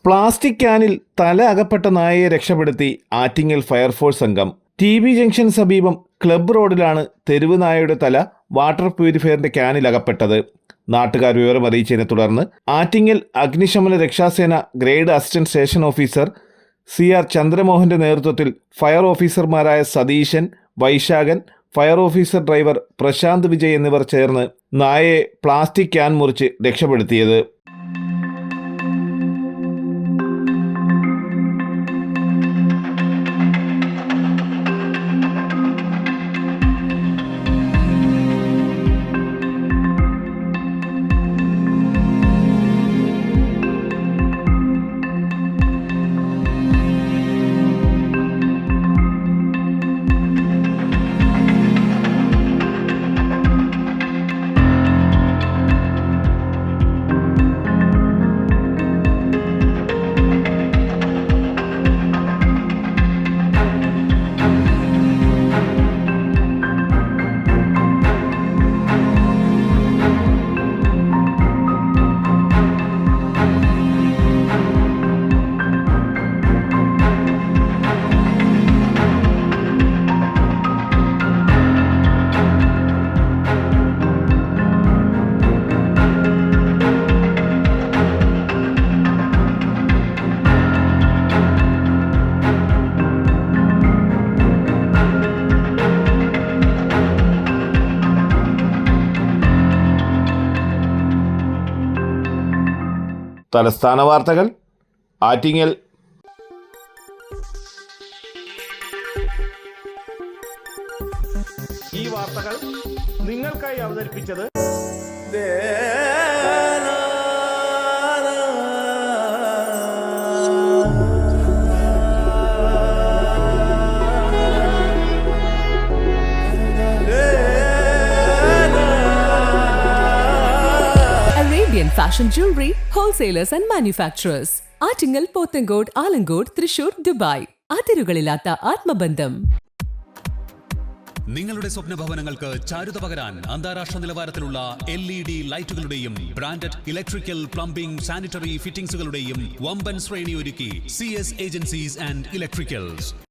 Plastic ക്യാനിൽ തല അകപ്പെട്ട നായയെ രക്ഷപ്പെടുത്തി ആറ്റിങ്ങൽ ഫയർഫോഴ്സ് സംഘം. TB ജംഗ്ഷൻ സമീപം ക്ലബ്ബ് റോഡിലാണ് തെരുവ് നായയുടെ തല വാട്ടർ പ്യൂരിഫയറിന്റെ ക്യാനിൽ അകപ്പെട്ടത്. നാട്ടുകാർ വിവരം അറിയിച്ചതിനെ തുടർന്ന് ആറ്റിങ്ങൽ അഗ്നിശമന രക്ഷാസേന grade assistant station officer CR ചന്ദ്രമോഹന്റെ നേതൃത്വത്തിൽ ഫയർ ഓഫീസർമാരായ Satheesan, Vaisakhan, fire officer driver Prasanth Vijay എന്നിവർ ചേർന്ന് നായയെ പ്ലാസ്റ്റിക് ക്യാൻ മുറിച്ച് രക്ഷപ്പെടുത്തിയത്. തലസ്ഥാന വാർത്തകൾ. ആറ്റിങ്ങൽ. ഈ വാർത്തകൾ നിങ്ങൾക്കായി അവതരിപ്പിച്ചത് Fashion Jewelry, Wholesalers and Manufacturers. Attingal, Pothencode, Alamcode, Thrissur, Dubai. അതിരുകളില്ലാത്ത ആത്മബന്ധം. നിങ്ങളുടെ സ്വപ്ന ഭവനങ്ങൾക്ക് ചാരുത പകരാൻ അന്താരാഷ്ട്ര നിലവാരത്തിലുള്ള LED ലൈറ്റുകളുടെയും ബ്രാൻഡഡ് ഇലക്ട്രിക്കൽ, പ്ലംബിംഗ്, സാനിറ്ററി ഫിറ്റിംഗ്സുകളുടെയും വമ്പൻ ശ്രേണി ഒരുക്കി CS ഏജൻസീസ് ആൻഡ് ഇലക്ട്രിക്കൽസ്.